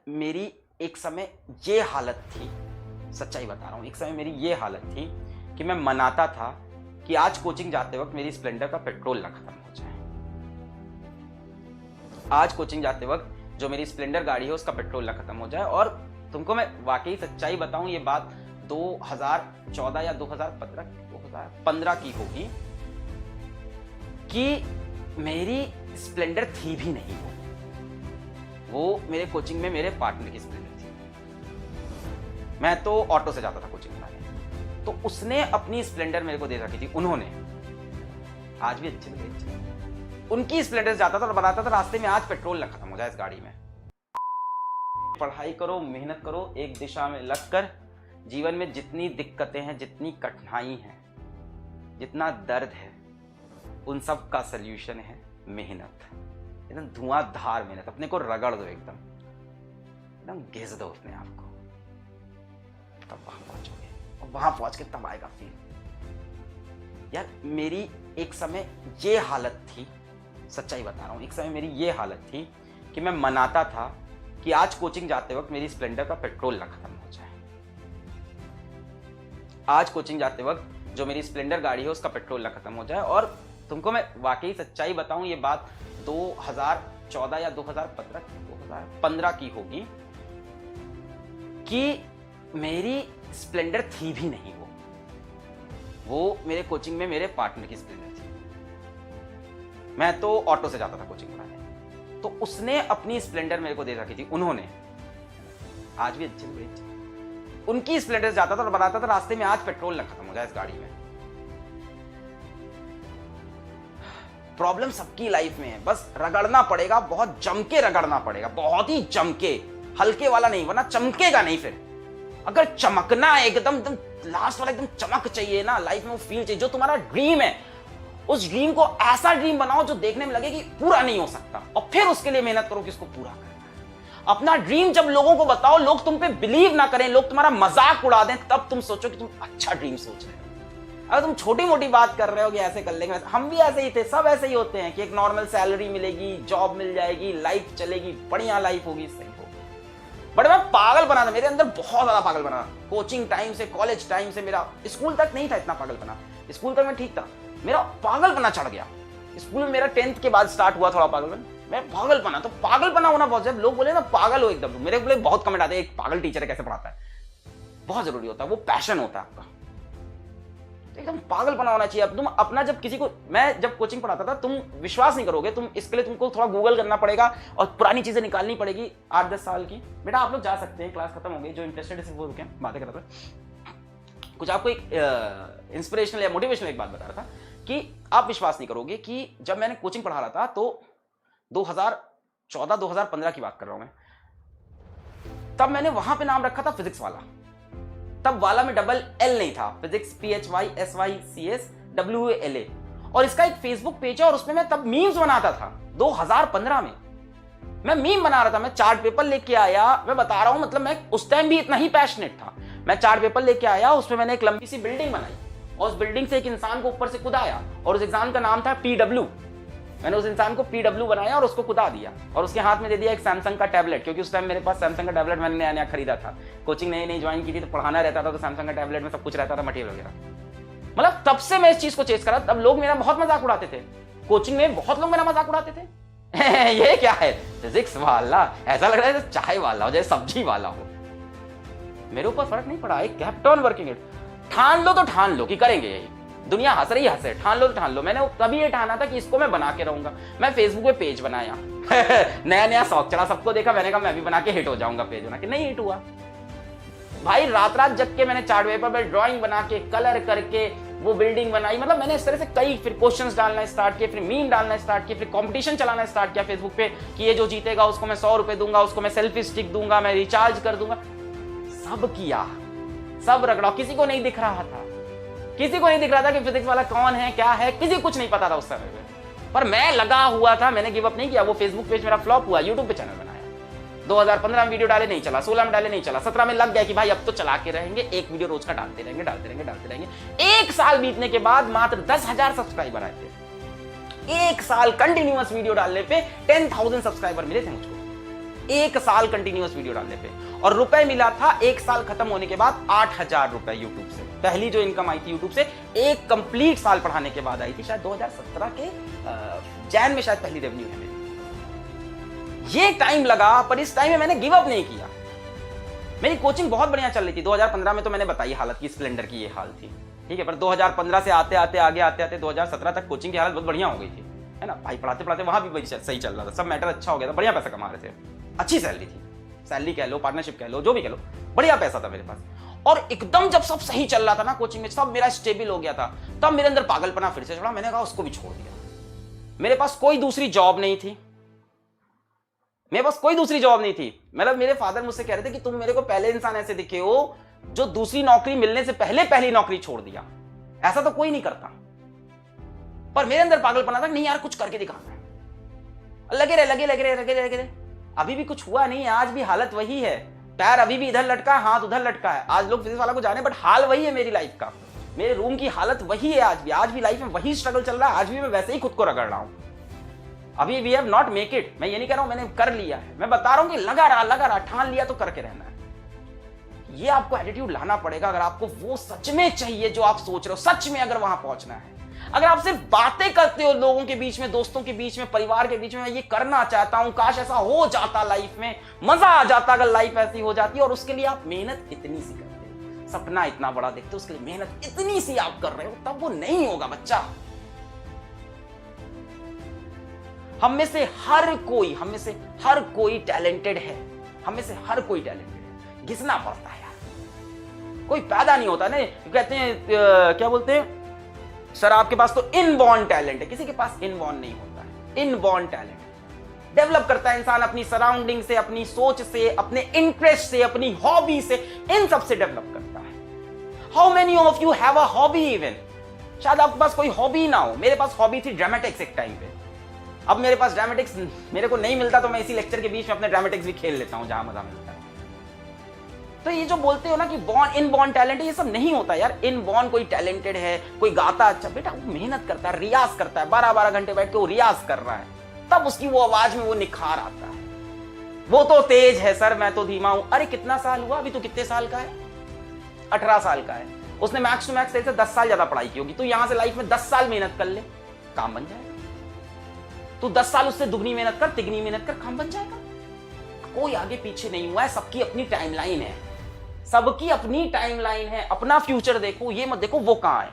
मेरी एक समय ये हालत थी, सच्चाई बता रहा हूँ, एक समय मेरी ये हालत थी कि मैं मनाता था कि आज कोचिंग जाते वक्त मेरी स्प्लेंडर का पेट्रोल ना खत्म हो जाए। आज कोचिंग जाते वक्त जो मेरी स्प्लेंडर गाड़ी है उसका पेट्रोल ना खत्म हो जाए। और तुमको मैं वाकई सच्चाई बताऊं, ये बात 2014 या 2015 की होगी कि मेरी स्प्लेंडर थी भी नहीं। वो मेरे कोचिंग में मेरे पार्टनर की स्प्लेंडर थी। मैं तो ऑटो से जाता था कोचिंग कराने, तो उसने अपनी स्प्लेंडर मेरे को दे रखी थी। उन्होंने आज भी अच्छी लगी, उनकी स्प्लेंडर जाता था और बताता था रास्ते में आज पेट्रोल ना खत्म हो जाए इस गाड़ी में। पढ़ाई करो, मेहनत करो, एक दिशा में लगकर। जीवन में जितनी दिक्कतें हैं, जितनी कठिनाई है, जितना दर्द है, उन सब का सल्यूशन है मेहनत। एकदम धुआंधार मेहनत, अपने को रगड़ दो, एकदम घिस दो अपने आप को, तब वहां पहुंचोगे। और वहां पहुंच के तब आएगा फील। यार मेरी एक समय ये हालत थी, सच्चाई बता रहा हूं, एक समय मेरी ये हालत थी कि मैं मनाता था कि आज कोचिंग जाते वक्त मेरी स्प्लेंडर का पेट्रोल ना खत्म हो जाए। आज कोचिंग जाते वक्त जो मेरी स्प्लेंडर गाड़ी है उसका पेट्रोल ना खत्म हो जाए। और तुमको मैं वाकई सच्चाई बताऊं, ये बात 2014 या 2015 की होगी कि मेरी स्प्लेंडर थी भी नहीं। वो मेरे कोचिंग में मेरे पार्टनर की स्प्लेंडर थी। मैं तो ऑटो से जाता था कोचिंग कराने, तो उसने अपनी स्प्लेंडर मेरे को दे रखी थी। उन्होंने आज भी अच्छी लगी, उनकी स्प्लेंडर जाता था और बताता था रास्ते में आज पेट्रोल ना खत्म हो जाए इस गाड़ी में। प्रॉब्लम सबकी लाइफ में है, बस रगड़ना पड़ेगा, बहुत जम के रगड़ना पड़ेगा, बहुत ही जम के, हल्के वाला नहीं, वरना चमकेगा नहीं। फिर अगर चमकना है एकदम लास्ट वाला, एकदम चमक चाहिए ना लाइफ में, वो फील चाहिए। जो तुम्हारा ड्रीम है, उस ड्रीम को ऐसा ड्रीम बनाओ जो देखने में लगे कि पूरा नहीं हो सकता, और फिर उसके लिए मेहनत करो कि इसको पूरा करना है। अपना ड्रीम जब लोगों को बताओ, लोग तुम पे बिलीव ना करें, लोग तुम्हारा मजाक उड़ा दें, तब तुम सोचो कि तुम अच्छा ड्रीम सोच रहे हो। अगर तुम छोटी मोटी बात कर रहे हो कि ऐसे कर लेंगे, हम भी ऐसे ही थे, सब ऐसे ही होते हैं कि एक नॉर्मल सैलरी मिलेगी, जॉब मिल जाएगी, लाइफ चलेगी, बढ़िया लाइफ होगी, सही होगी। बट मैं पागल बना था, मेरे अंदर बहुत ज्यादा पागल बना। कोचिंग टाइम से, कॉलेज टाइम से, मेरा स्कूल तक नहीं था इतना पागल बना। स्कूल तक मैं ठीक था, मेरा पागल बना चढ़ गया। स्कूल में मेरा 10th के बाद स्टार्ट हुआ थोड़ा पागलपन। मैं पागल बना, तो पागल बना होना बहुत, जब लोग बोले ना पागल हो एकदम, मेरे बोले बहुत कमेंट आते हैं, एक पागल टीचर है कैसे पढ़ाता है। बहुत जरूरी होता है, वो पैशन होता है आपका, एकदम पागल बना होना चाहिए। अब तुम अपना, जब किसी को, मैं जब कोचिंग पढ़ाता था, तुम विश्वास नहीं करोगे, तुम इसके लिए तुमको थोड़ा गूगल करना पड़ेगा और पुरानी चीजें निकालनी पड़ेगी 8-10 साल की। बेटा आप लोग जा सकते हैं, क्लास खत्म हो गई, जो इंटरेस्टेड है वो रुके, बातें कर रहा था। कुछ आपको एक इंस्पिरेशनल या मोटिवेशनल एक बात बता रहा था कि आप विश्वास नहीं करोगे कि जब मैंने कोचिंग पढ़ा रहा था, तो 2014-2015 की बात कर रहा हूं मैं, तब मैंने वहां पे नाम रखा था फिजिक्स वाला। तब वाला में डबल एल नहीं था, फिजिक्स PHYSYCSWALA। और इसका एक फेसबुक पेज है और उसमें मैं तब मीम्स बनाता था। 2015 में मैं मीम बना रहा था, मैं चार्ट पेपर लेके आया, मैं बता रहा हूं, मतलब मैं उस टाइम भी इतना ही पैशनेट था। मैं चार्ट पेपर लेके आया, उसमें मैंने एक लंबी सी बिल्डिंग बनाई और उस बिल्डिंग से एक इंसान को ऊपर से कूदाया, और उस एग्जाम का नाम था PW। मैंने उस इंसान को PW बनाया और उसको कूदा दिया, और उसके हाथ में दे दिया एक सैमसंग का टैबलेट, क्योंकि उस टाइम मेरे पास सैमसंग का टैबलेट मैंने नया नया खरीदा था। कोचिंग नई नई ज्वाइन की थी, तो पढ़ाना रहता था, तो सैमसंग का टैबलेट में सब कुछ रहता था, मटेरियल वगैरह। मतलब तब से मैं इस चीज को चेस करा। तब लोग मेरा बहुत मजाक उड़ाते थे, कोचिंग में बहुत लोग मेरा मजाक उड़ाते थे। ये क्या है, फिजिक्स वाला, ऐसा लग रहा है चाय वाला हो, जैसे सब्जी वाला हो। मेरे ऊपर फर्क नहीं पड़ा, I kept on working it. ठान लो तो ठान लो कि करेंगे यही, दुनिया हंस रही हंसे, ठान लो तो ठान लो। मैंने तभी ये ठाना था कि इसको मैं बना के रहूंगा। मैं फेसबुक पे पेज बनाया नया नया शौक चढ़ा, सबको देखा, मैंने कहा मैं भी बना के हिट हो जाऊंगा। पेज बना के नहीं हिट हुआ भाई, रात रात जग के मैंने चार्ट पेपर पर ड्राइंग बना के, कलर करके वो बिल्डिंग बनाई। मतलब मैंने इस तरह से कई, फिर क्वेश्चंस डालना स्टार्ट किए, फिर मीम डालना स्टार्ट किए, फिर कंपटीशन चलाना स्टार्ट किया फेसबुक पे कि ये जो जीतेगा उसको मैं 100 रुपए दूंगा, उसको मैं सेल्फी स्टिक दूंगा, मैं रिचार्ज कर दूंगा। सब किया, सब रगड़ा, किसी को नहीं दिख रहा था, किसी को नहीं दिख रहा था कि फिजिक्स वाला कौन है, क्या है, किसी कुछ नहीं पता था उस समय में। पर मैं लगा हुआ था, मैंने गिव अप नहीं किया। वो फेसबुक पेज मेरा फ्लॉप हुआ, यूट्यूब पे चैनल बनाया, 2015 में वीडियो डाले नहीं चला, 16 में डाले नहीं चला, 17 में लग गया कि भाई अब तो चला के रहेंगे, एक वीडियो रोज का डालते रहेंगे, डालते रहेंगे, डालते रहेंगे। एक साल बीतने के बाद मात्र 10,000 सब्सक्राइबर आए थे। एक साल कंटिन्यूअस वीडियो डालने पे 10,000 सब्सक्राइबर मिले थे मुझको। 1 साल कंटिन्यूअस वीडियो डालने पे, और रुपए मिला था 1 साल खत्म होने के बाद 8,000 रुपए यूट्यूब से। पहली जो इनकम आई थी यूट्यूब से एक कंप्लीट साल पढ़ाने के बाद आई थी, शायद 2017 के जैन में शायद पहली रेवेन्यू है मेरी। ये टाइम लगा, पर इस टाइम में मैंने गिव अप नहीं किया। मेरी कोचिंग बहुत बढ़िया चल रही थी। 2015 में तो मैंने बताई हालत की, स्प्लेंडर की ये हाल थी, ठीक है। पर 2015 से आते आते 2017 तक कोचिंग की हालत बहुत बढ़िया हो गई थी, है ना भाई। पढ़ाते पढ़ाते वहां भी सही चल रहा था, सब मैटर अच्छा हो गया था, बढ़िया पैसा कमा रहे थे, अच्छी सैलरी थी, सैलरी कह लो, पार्टनरशिप कह लो, जो भी कह लो, बढ़िया पैसा था मेरे पास। और एकदम जब सब सही चल रहा था ना कोचिंग में, सब मेरा स्टेबल हो गया था, तब मेरे अंदर पागलपना फिर से चढ़ा। मैंने कहा उसको भी छोड़ दिया। मेरे पास कोई दूसरी जॉब नहीं थी, मेरे पास कोई दूसरी जॉब नहीं थी। मतलब मेरे फादर मुझसे कह रहे थे कि तुम मेरे को पहले इंसान ऐसे दिखे हो जो दूसरी नौकरी मिलने से पहले पहली नौकरी छोड़ दिया, ऐसा तो कोई नहीं करता। पर मेरे अंदर पागलपना था, नहीं यार कुछ करके दिखाना है। लगे रहे। अभी भी कुछ हुआ नहीं, आज भी हालत वही है, पैर अभी भी इधर लटका है, हाथ उधर लटका है। आज लोग फिजिक्स वाला को जाने, बट हाल वही है मेरी लाइफ का, मेरे रूम की हालत वही है आज भी लाइफ में वही स्ट्रगल चल रहा है। आज भी मैं वैसे ही खुद को रगड़ रहा हूं। अभी we have not make it, मैं ये नहीं कह रहा हूं मैंने कर लिया है, मैं बता रहा हूं कि लगा रहा, ठान लिया तो करके रहना है। ये आपको एटीट्यूड लाना पड़ेगा अगर आपको वो सच में चाहिए जो आप सोच रहे हो, सच में अगर वहां पहुंचना है। अगर आप सिर्फ बातें करते हो लोगों के बीच में, दोस्तों के बीच में, परिवार के बीच में, मैं ये करना चाहता हूं, काश ऐसा हो जाता लाइफ में, मजा आ जाता अगर लाइफ ऐसी हो जाती, और उसके लिए आप मेहनत इतनी सी करते हो, सपना इतना बड़ा देखते हो, उसके लिए मेहनत इतनी सी आप कर रहे हो, तब वो नहीं होगा बच्चा। हम में से हर कोई टैलेंटेड है, हम में से हर कोई टैलेंटेड है, घिसना पड़ता है यार। कोई पैदा नहीं होता ना, कहते हैं क्या बोलते हैं सर, आपके पास तो इनबॉर्न टैलेंट है, किसी के पास इनबॉर्न नहीं होता है। इनबॉर्न टैलेंट डेवलप करता है इंसान अपनी सराउंडिंग से, अपनी सोच से, अपने इंटरेस्ट से, अपनी हॉबी से, इन सब से डेवलप करता है। How many of you have a hobby even? शायद आपके पास कोई हॉबी ना हो। मेरे पास हॉबी थी ड्रामेटिक्स एक टाइम पे। अब मेरे पास ड्रामेटिक्स मेरे को नहीं मिलता तो मैं इसी लेक्चर के बीच में अपने ड्रामेटिक्स भी खेल लेता हूं जहां मजा मिलता है। तो ये जो बोलते हो ना कि बॉर्न इनबॉर्न टैलेंट है, ये सब नहीं होता यार। इनबॉर्न कोई टैलेंटेड है, कोई गाता अच्छा, बेटा वो मेहनत करता है, रियाज करता है, 12-12 घंटे बैठ के वो रियाज कर रहा है, तब उसकी वो आवाज में वो निखार आता है। वो तो तेज है सर, मैं तो धीमा हूं। अरे कितना साल हुआ, अभी तो कितने साल का है? 18 साल का है। उसने मैक्स टू मैक्स से 10 साल ज्यादा पढ़ाई की होगी। तू यहां से लाइफ में 10 साल मेहनत कर ले, काम बन जाएगा। तू 10 साल उससे दुगनी मेहनत कर, तिगनी मेहनत कर, काम बन जाएगा। कोई आगे पीछे नहीं हुआ है, सबकी अपनी टाइमलाइन है, सबकी अपनी टाइमलाइन है। अपना फ्यूचर देखो, ये मत देखो वो कहां है।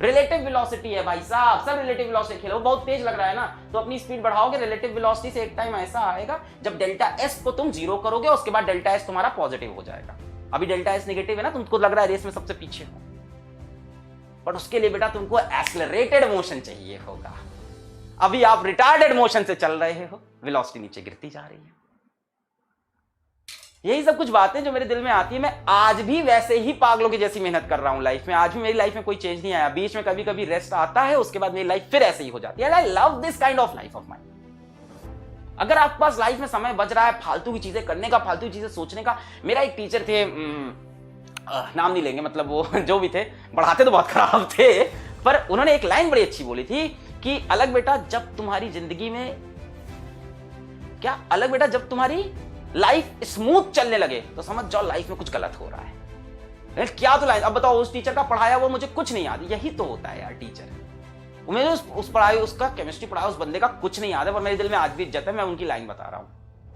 रिलेटिव वेलोसिटी है भाई साहब, सब रिलेटिव वेलोसिटी खेलो। बहुत तेज लग रहा है ना, तो अपनी स्पीड बढ़ाओगे, रिलेटिव वेलोसिटी से एक टाइम ऐसा आएगा जब डेल्टा एस को तुम 0 करोगे, उसके बाद डेल्टा एस तुम्हारा पॉजिटिव हो जाएगा। अभी डेल्टा एस नेगेटिव है ना, तुमको लग रहा है रेस में सबसे पीछे हो, बट उसके लिए बेटा तुमको एक्सेलरेटेड मोशन चाहिए होगा। अभी आप रिटार्डेड मोशन से चल रहे हो, वेलोसिटी नीचे गिरती जा रही है। यही सब कुछ बातें जो मेरे दिल में आती है। मैं आज भी वैसे ही पागलों की जैसी मेहनत कर रहा हूं लाइफ में। आज भी मेरी लाइफ में कोई चेंज नहीं आया। बीच में कभी कभी रेस्ट आता है, उसके बाद मेरी लाइफ फिर ऐसे ही हो जाती है। I love this kind of life of mine. अगर आपके पास लाइफ में समय बच रहा है फालतू की चीजें करने का, फालतू की चीजें सोचने का। मेरा एक टीचर थे, नाम नहीं लेंगे, मतलब वो जो भी थे, पढ़ाते तो बहुत खराब थे, पर उन्होंने एक लाइन बड़ी अच्छी बोली थी कि अलग बेटा जब तुम्हारी जिंदगी में क्या, अलग बेटा जब तुम्हारी लाइफ स्मूथ चलने लगे तो समझ जाओ लाइफ में कुछ गलत हो रहा है। क्या तो लाइन, अब बताओ उस टीचर का पढ़ाया वो मुझे कुछ नहीं याद। यही तो होता है यार टीचर। मुझे उस पढ़ाई, उसका केमिस्ट्री पढ़ाया उस बंदे का कुछ नहीं याद है, पर मेरे दिल में आज भी इज्जत है। मैं उनकी लाइन बता रहा हूं,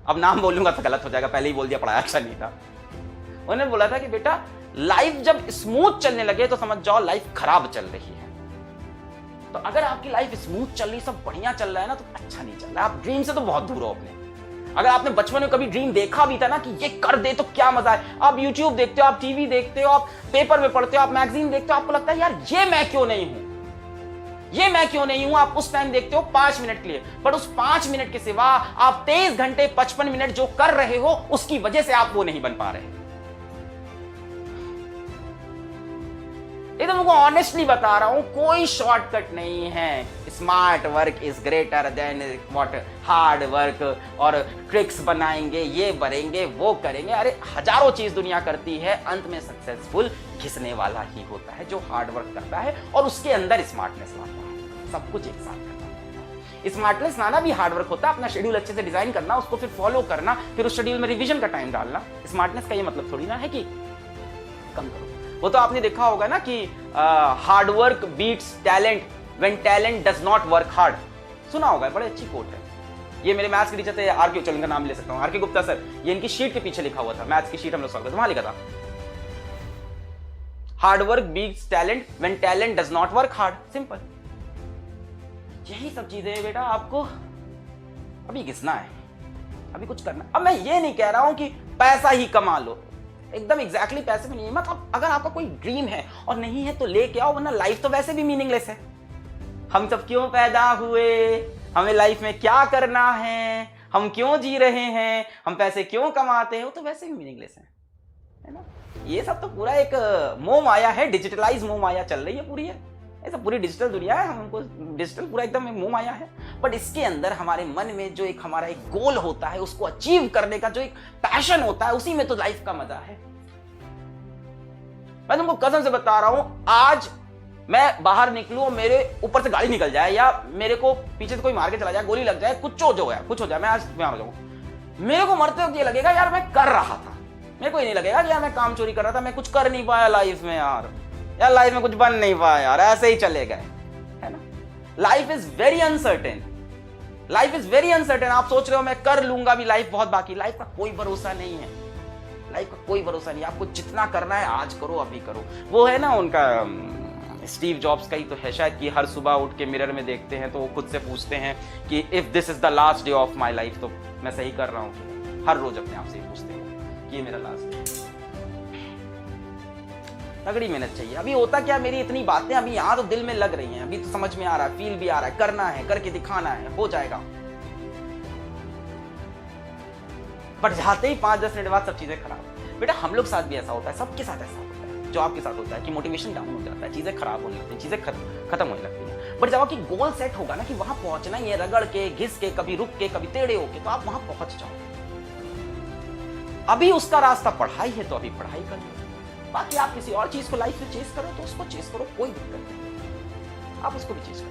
अब नाम बोलूंगा तो गलत हो जाएगा, पहले ही बोल दिया पढ़ाया अच्छा नहीं था। उन्होंने बोला था कि बेटा लाइफ जब स्मूथ चलने लगे तो समझ जाओ लाइफ खराब चल रही है। तो अगर आपकी लाइफ स्मूथ चल रही, सब बढ़िया चल रहा है ना, तो अच्छा नहीं चल रहा है। आप ड्रीम से तो बहुत दूर हो अपने। अगर आपने बचपन में कभी ड्रीम देखा भी था ना कि ये कर दे तो क्या मजा है, आप YouTube देखते हो, आप टीवी देखते हो, आप पेपर में पढ़ते हो, आप मैगजीन देखते हो, आपको लगता है यार ये मैं क्यों नहीं हूं, ये मैं क्यों नहीं हूं। आप उस टाइम देखते हो 5 मिनट के लिए, पर उस 5 मिनट के सिवा आप 23 घंटे 55 मिनट जो कर रहे हो उसकी वजह से आप वो नहीं बन पा रहे। एकदम तुमको ऑनेस्टली बता रहा हूं, कोई शॉर्टकट नहीं है। Smart work is greater than what hard work, और ट्रिक्स बनाएंगे, ये बनेंगे, वो करेंगे। अरे हजारों चीज दुनिया करती है, अंत में सक्सेसफुल घिसने वाला ही होता है जो हार्ड वर्क करता है और उसके अंदर स्मार्टनेस लाता है। सब कुछ एक साथ करना पड़ता है। स्मार्टनेस लाना भी हार्डवर्क होता है, अपना शेड्यूल अच्छे से डिजाइन करना, उसको फिर फॉलो करना, फिर उस शेड्यूल में रिवीजन का टाइम डालना। स्मार्टनेस का ये मतलब थोड़ी ना है कि कम करो। वो तो आपने देखा होगा ना कि hard work beats talent when talent does not work hard, सुना होगा, बड़ी अच्छी कोट है। ये मेरे मैथ्स के टीचर थे आर.के. चलो इनका नाम ले सकता हूँ, आर.के. गुप्ता सर, ये इनकी शीट के पीछे लिखा हुआ था, मैथ्स की शीट हम लोग सॉल्व करते वहां लिखा था hard work beats talent when talent does not work hard, simple. यही सब चीजें बेटा आपको अभी घिसना है, अभी कुछ करना। अब मैं ये नहीं कह रहा हूं कि पैसा ही कमा लो, एकदम एग्जैक्टली पैसे में नहीं है, मतलब अगर आपका कोई ड्रीम है और नहीं है तो लेके आओ, वरना लाइफ तो वैसे भी मीनिंगलेस है। हम सब क्यों पैदा हुए, हमें लाइफ में क्या करना है, हम क्यों जी रहे हैं, हम पैसे क्यों कमाते हैं, वो तो वैसे भी मीनिंगलेस है ना। ये सब तो पूरा एक मोह माया है, डिजिटलाइज मोह माया चल रही है पूरी है, ऐसा पूरी डिजिटल दुनिया है, हमको डिजिटल पूरा एकदम मोह माया है। बट इसके अंदर हमारे मन में जो एक हमारा एक गोल होता है, उसको अचीव करने का जो एक पैशन होता है, उसी में तो लाइफ का मजा है। मैं तुमको कसम से बता रहा हूं, आज मैं बाहर निकलूं और मेरे ऊपर से गाड़ी निकल जाए या मेरे को पीछे से कोई मार के चला जाए, गोली लग जाए, कुछ हो जाए, मैं आज बीमार हो जाऊं, मेरे को मरते वक्त ये लगेगा यार मैं कर रहा था, मेरे को ये नहीं लगेगा कि यार मैं काम चोरी कर रहा था, मैं कुछ कर नहीं पाया लाइफ में, यार लाइफ में कुछ बन नहीं पाया, यार ऐसे ही चले गए, है ना। Life is very uncertain, life is very uncertain. आप सोच रहे हो मैं कर लूंगा भी, लाइफ बहुत बाकी, लाइफ का कोई भरोसा नहीं है, लाइफ का कोई भरोसा नहीं। आपको जितना करना है आज करो, अभी करो। वो है ना उनका स्टीव जॉब्स का ही तो है शायद कि हर सुबह उठ के मिरर में देखते हैं तो वो खुद से पूछते हैं कि if this is the last day of my life, तो मैं सही कर रहा हूँ। हर रोज अपने आप से ही पूछते हैं कि ये मेरा लास्ट डे। तगड़ी मेहनत चाहिए। अभी होता क्या, मेरी इतनी बातें अभी यहाँ तो दिल में लग रही हैं, अभी तो समझ में आ रहा है, फील भी आ रहा है, करना है, करके दिखाना है, हो जाएगा। बट जाते ही 5-10 मिनट बाद सब चीजें खराब। बेटा हम लोग साथ भी ऐसा होता है, सबके साथ ऐसा होता है, जो आपके साथ होता है कि मोटिवेशन डाउन हो जाता है, चीजें खराब होने लगती हैं, चीजें खत्म होने लगती हैं। बट जब आपकी गोल सेट होगा ना कि वहां पहुंचना ही है, रगड़ के, घिस के, कभी रुक के, कभी टेढ़े होके, तो आप वहां पहुंच जाओ। अभी उसका रास्ता पढ़ाई है तो अभी पढ़ाई कर लो, बाकी आप किसी और चीज को लाइफ में चेस करो तो उसको चेस करो, कोई दिक्कत नहीं, आप उसको भी चेस करो।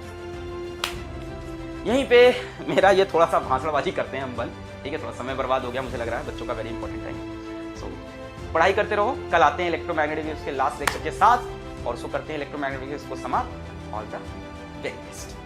यहीं पे मेरा ये थोड़ा सा भाषणबाजी करते हैं हम बल, ठीक है, थोड़ा समय बर्बाद हो गया मुझे लग रहा है, बच्चों का वेरी इंपॉर्टेंट टाइम। सो पढ़ाई करते रहो, कल आते हैं इलेक्ट्रोमैग्नेटिक वेव्स के लास्ट लेक्चर के साथ, और सो करते हैं इलेक्ट्रोमैग्नेटिक वेव्स को समाप्त। All the very best.